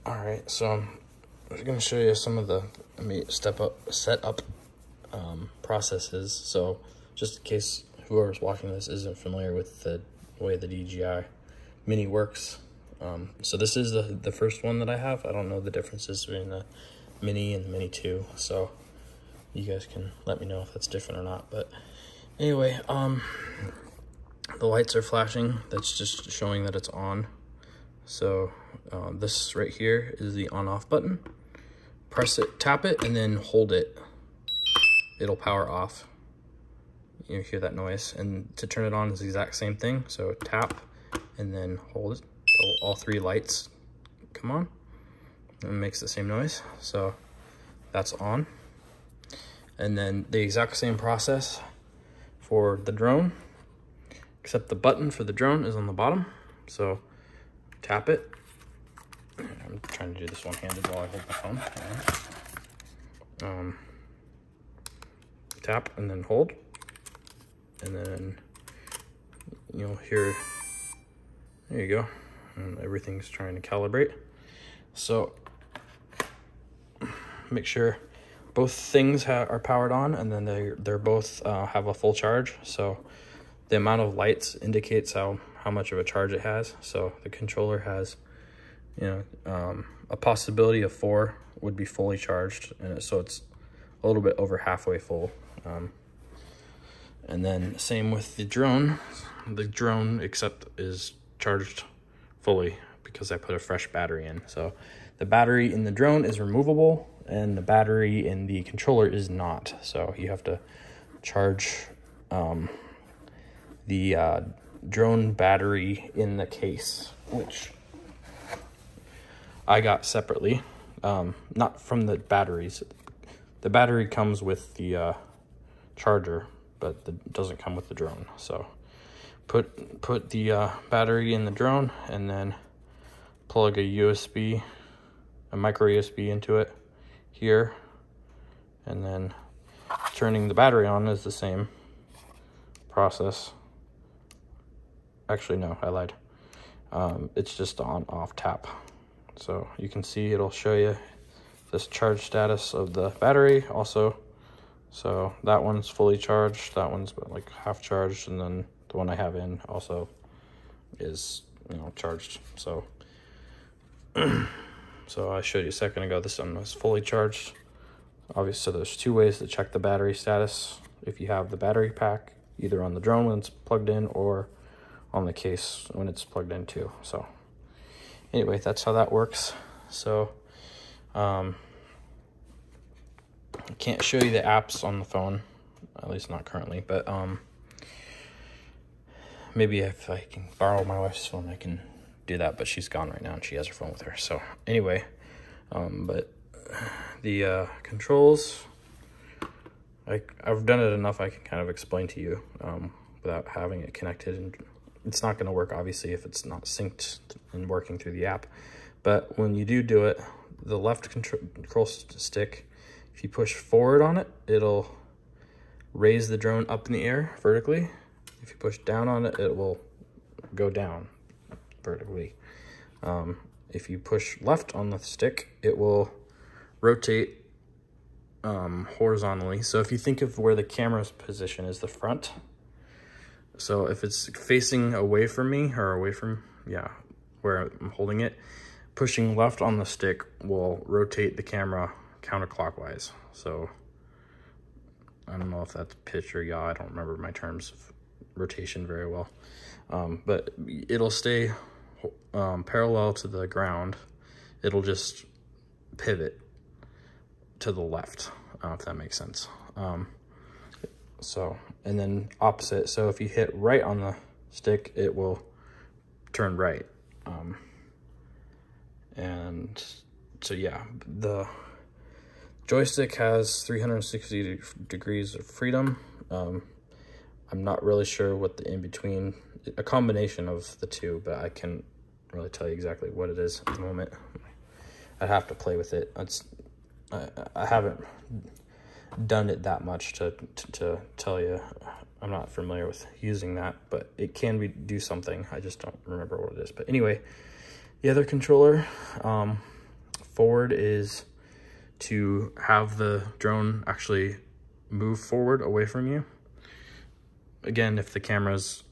All right, so I'm going to show you some of the setup processes. So just in case whoever's watching this isn't familiar with the way the DJI Mini works, so this is the first one that I have. I don't know the differences between the Mini and the Mini 2, so you guys can let me know if that's different or not. But anyway, the lights are flashing. That's just showing that it's on. So this right here is the on-off button. Press it, tap it, and then hold it. It'll power off. You hear that noise. And to turn it on is the exact same thing. So tap and then hold it till all three lights come on. And it makes the same noise. So that's on. And then the exact same process for the drone, except the button for the drone is on the bottom. So tap it. I'm trying to do this one-handed while I hold my phone. Tap and then hold, and then you'll hear, there you go, and everything's trying to calibrate. So make sure both things are powered on, and then they're both have a full charge. So the amount of lights indicates how much of a charge it has. So the controller has, a possibility of 4 would be fully charged, and so it's a little bit over halfway full. And then same with the drone. The drone is charged fully because I put a fresh battery in. So the battery in the drone is removable, and the battery in the controller is not. So you have to charge the drone battery in the case, which I got separately, not from the batteries. The battery comes with the charger, but it doesn't come with the drone. So put the battery in the drone, and then plug a micro USB into it here, and then turning the battery on is the same process. Actually, no, I lied. It's just on off tap. So you can see it'll show you this charge status of the battery also. So that one's fully charged, that one's like half charged, and then the one I have in also is, charged. So so I showed you a second ago, this one was fully charged. Obviously, so there's 2 ways to check the battery status if you have the battery pack, either on the drone when it's plugged in or on the case when it's plugged in too. So anyway, that's how that works. So I can't show you the apps on the phone, at least not currently, but maybe if I can borrow my wife's phone, I can do that, but she's gone right now and she has her phone with her. So anyway, but the controls, I've done it enough I can kind of explain to you without having it connected, and it's not going to work obviously if it's not synced and working through the app. But when you do it, the left control stick, if you push forward on it, it'll raise the drone up in the air vertically. If you push down on it, it will go down vertically. If you push left on the stick, it will rotate horizontally. So if you think of where the camera's position is, the front. So if it's facing away from me, or away from, where I'm holding it, pushing left on the stick will rotate the camera counterclockwise. So I don't know if that's pitch or yaw. I don't remember my terms of rotation very well. But it'll stay parallel to the ground. It'll just pivot to the left, if that makes sense. So, and then opposite. So if you hit right on the stick, it will turn right. And so yeah, the joystick has 360 degrees of freedom. I'm not really sure what the in-between, a combination of the two, but I can't really tell you exactly what it is at the moment. I'd have to play with it. I haven't done it that much to tell you. I'm not familiar with using that, but it can do something. I just don't remember what it is. But anyway, the other controller, forward is to have the drone actually move forward away from you. Again, if the camera's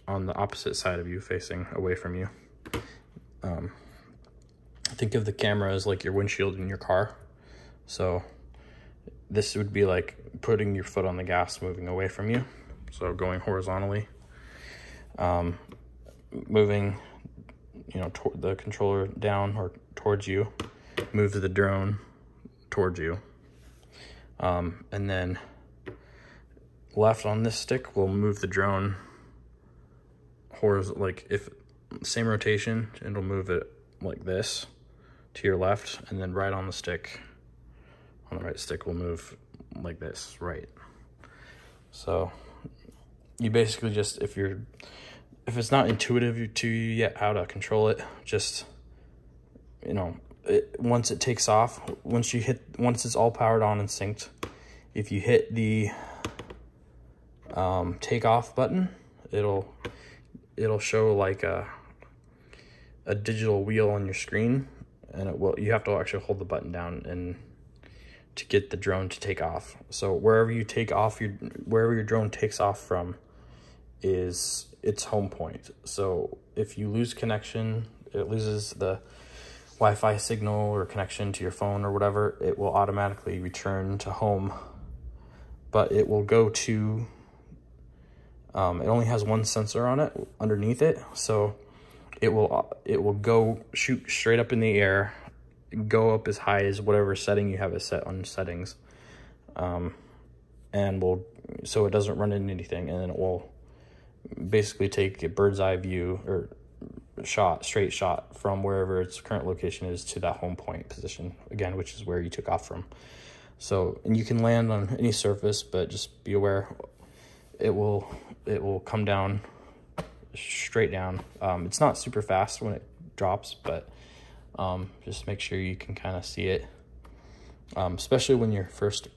on the opposite side of you, facing away from you. Think of the camera as like your windshield in your car. So this would be like putting your foot on the gas, moving away from you. So going horizontally, moving, you know, the controller down or towards you, move the drone towards you. And then left on this stick will move the drone horizontal, like if same rotation, it'll move it like this to your left, and then right on the stick, on the right stick will move like this, right. So you basically just, if it's not intuitive to you yet how to control it, just, you know, once it takes off, once it's all powered on and synced, if you hit the takeoff button, it'll show like a digital wheel on your screen, and you have to actually hold the button down and to get the drone to take off. So wherever you take off, wherever your drone takes off from is its home point. So if you lose connection, it loses the Wi-Fi signal or connection to your phone or whatever, it will automatically return to home, but it will go to, it only has one sensor on it underneath it. So it will go shoot straight up in the air, go up as high as whatever setting you have it set on settings, and so it doesn't run into anything, and then it will basically take a bird's eye view or straight shot from wherever its current location is to that home point position, again, which is where you took off from. So, and you can land on any surface, but just be aware it will come down straight down. It's not super fast when it drops, but just make sure you can kind of see it, especially when you're first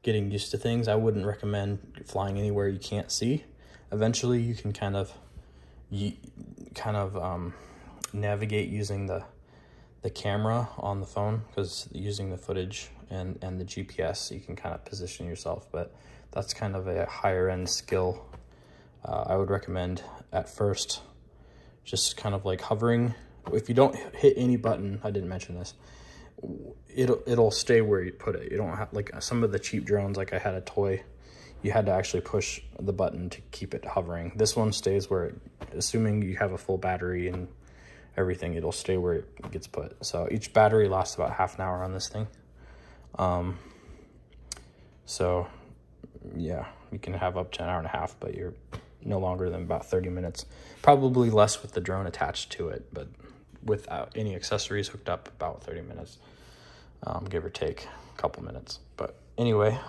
getting used to things. I wouldn't recommend flying anywhere you can't see. Eventually you can kind of navigate using the camera on the phone, because using the footage and the GPS, you can kind of position yourself, but that's kind of a higher end skill. I would recommend at first just kind of like hovering. If you don't hit any button, I didn't mention this, it'll stay where you put it. You don't have, like some of the cheap drones, like I had a toy, you had to actually push the button to keep it hovering. This one stays where assuming you have a full battery and everything, it'll stay where it gets put. So each battery lasts about half an hour on this thing. So yeah, you can have up to an hour and a half, but you're no longer than about 30 minutes. Probably less with the drone attached to it, but without any accessories hooked up, about 30 minutes, give or take a couple minutes. But anyway,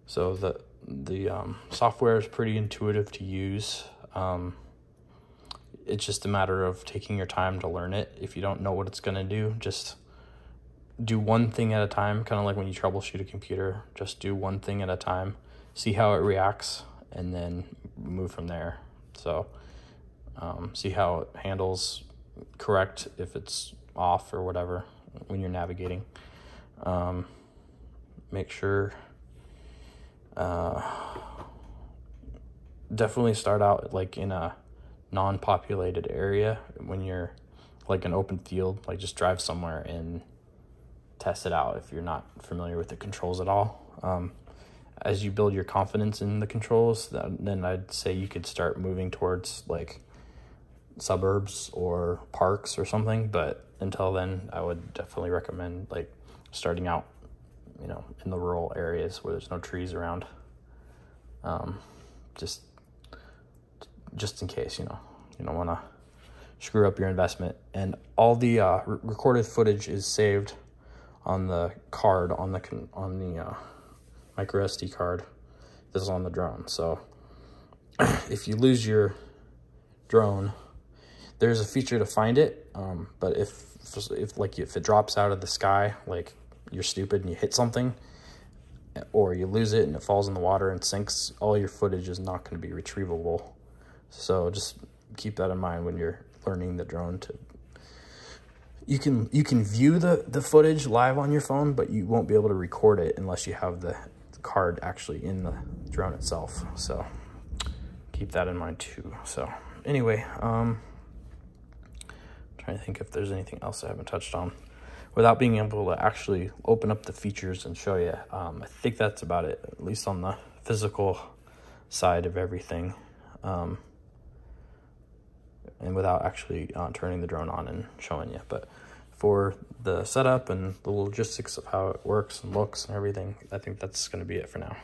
so the software is pretty intuitive to use. It's just a matter of taking your time to learn it. If you don't know what it's going to do, just do one thing at a time, kind of like when you troubleshoot a computer. Just do one thing at a time, see how it reacts, and then move from there. So see how it handles, correct if it's off or whatever when you're navigating. Make sure, definitely start out like in a non-populated area. When you're like an open field, like just drive somewhere and test it out if you're not familiar with the controls at all. As you build your confidence in the controls, then I'd say you could start moving towards like suburbs or parks or something. But until then, I would definitely recommend like starting out, you know, in the rural areas where there's no trees around. Just in case, you know, you don't want to screw up your investment. And all the recorded footage is saved on the card, on the micro SD card this is on the drone. So if you lose your drone, there's a feature to find it, but if it drops out of the sky, like you're stupid and you hit something, or you lose it and it falls in the water and sinks, all your footage is not going to be retrievable. So just keep that in mind when you're learning the drone to, you can view the footage live on your phone, but you won't be able to record it unless you have the card actually in the drone itself. So keep that in mind too. So anyway, trying to think if there's anything else I haven't touched on without being able to actually open up the features and show you. I think that's about it, at least on the physical side of everything, and without actually turning the drone on and showing you. But for the setup and the logistics of how it works and looks and everything, I think that's going to be it for now.